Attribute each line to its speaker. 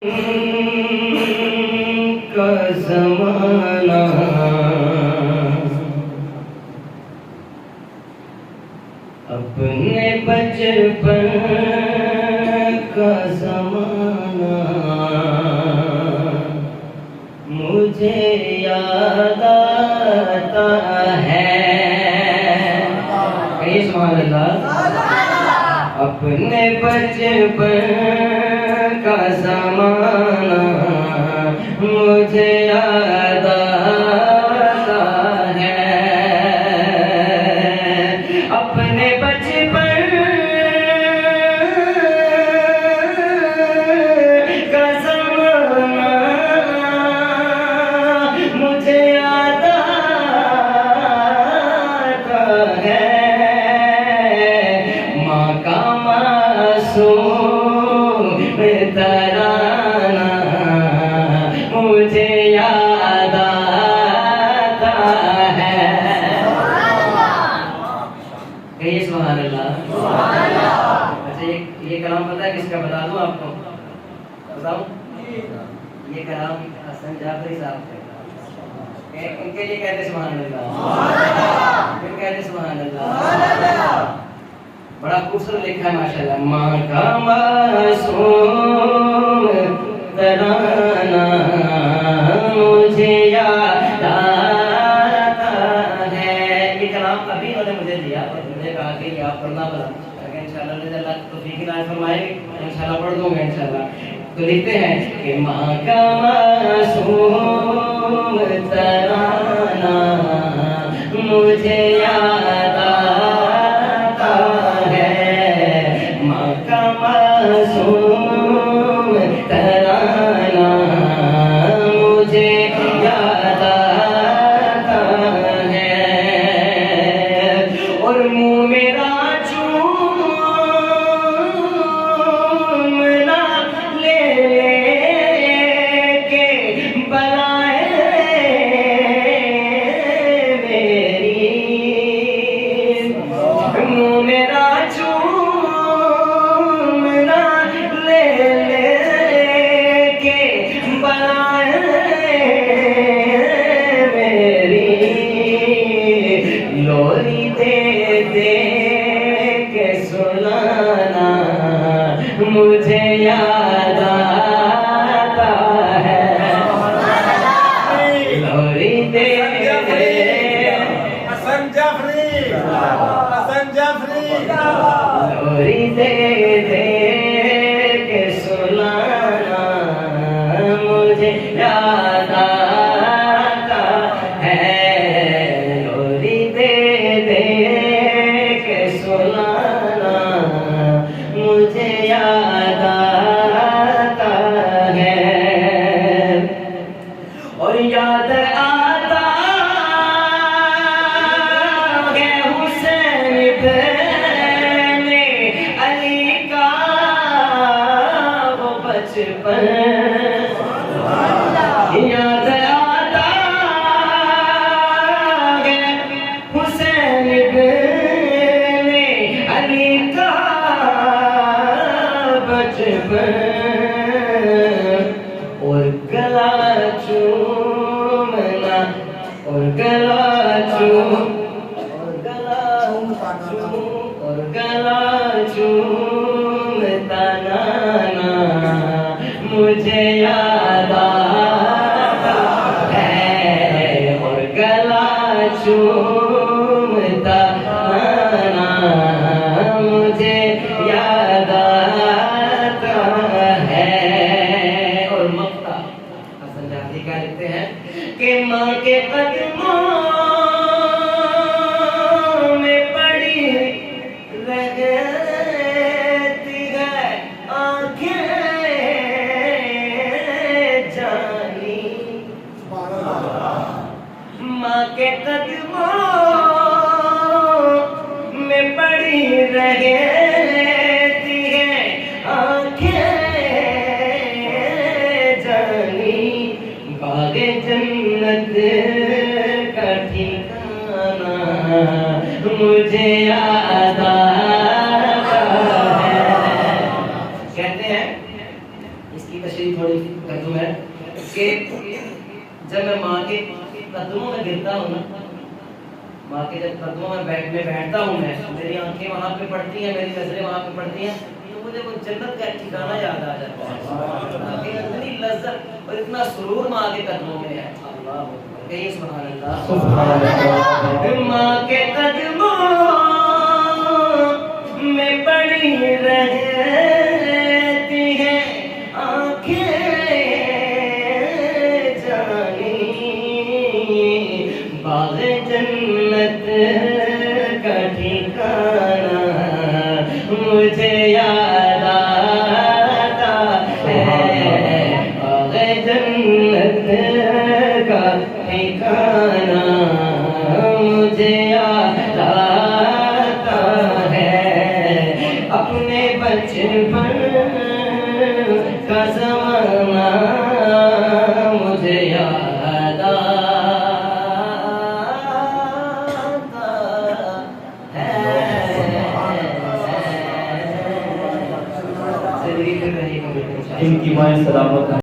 Speaker 1: का ज़माना अपने बचपन का ज़माना मुझे याद आता है। कहिए सुभान अल्लाह। अपने बचपन का ज़माना मुझे याद आता है। अपने बचपन का ज़माना मुझे याद आता है। माँ का मासूम तराना मुझे याद आता है। कहिए सुभान अल्लाह। अच्छा ये कलाम पता है किसका? बता दूं आपको? बताऊं? ये कलाम हसन जाफरी साहब का। इनके लिए कहते सुभान अल्लाह। फिर कहते सुभान अल्लाह। बड़ा खूबसूरत लिखा है माशाल्लाह। माँ का मासूम तराना मुझे याद आता है। ये कलाम अभी उन्होंने मुझे दिया और मुझे कहा कि आप पढ़ना बता। इंशाल्लाह अल्लाह तौफीक इनायत फरमाएंगे, इंशाल्लाह पढ़ दूंगा इंशाल्लाह। तो लिखते हैं कि माँ का मासूम तराना मुझे याद आता है। माँ का मासूम तराना मुझे याद आता है। और मुँह मेरा चूमना ले के बलाए मेरी। मुँह मेरा चूमना ले के बलाए मेरी। लोरी दे दे के सुनाना मुझे याद आता है। लोरी दे दे
Speaker 2: हसन जाफरी, हसन जाफरी।
Speaker 1: लोरी दे दे के सुनाना मुझे याद आता है। लोरी दे दे के सुनाना मुझे याद आता है। और याद आता है हुसैन इब्ने अली का वो बचपन। याद आता है हुसैन इब्ने अली का बचपन। और गला चूमना और गला चूम और गला चूमता नाना मुझे याद आता है। और गला चूमता नाना मुझे याद आता है। और मक्ता हसन जाफरी क्या लिखते हैं कि माँ के कदमों में पड़ी रहती है आँखें जानी। माँ के कदमों में पड़ी रहती है आँखें जानी। बागे जन्नत का ठिकाना मुझे याद आता है। कहते हैं इसकी तशरीह सी थोड़ी कर दूं मैं कि जब मैं माँ के कदमों में गिरता हूँ ना, माँ के जब कदमों में बैठता हूँ मैं, मेरी आंखें वहाँ पे पड़ती हैं, मेरी नजरें वहाँ पे पड़ती हैं, तो मुझे वो जन्नत का ठिकाना याद आ जाता है। कि इतनी लज्जत और इतना सुरूर माँ के कदमों में है। अल्लाह कहिए सुभान अल्लाह।
Speaker 3: सुभान अल्लाह।
Speaker 1: माँ के कदमों में पड़ी रहती है आंखें जानी, बाग़े जन्नत का ठिकाना मुझे याद आता है, बाग़े जन्नत का ठिकाना मुझे याद आता है, अपने बचपन का ज़माना मुझे याद आता है।
Speaker 3: इनकी माए सलामत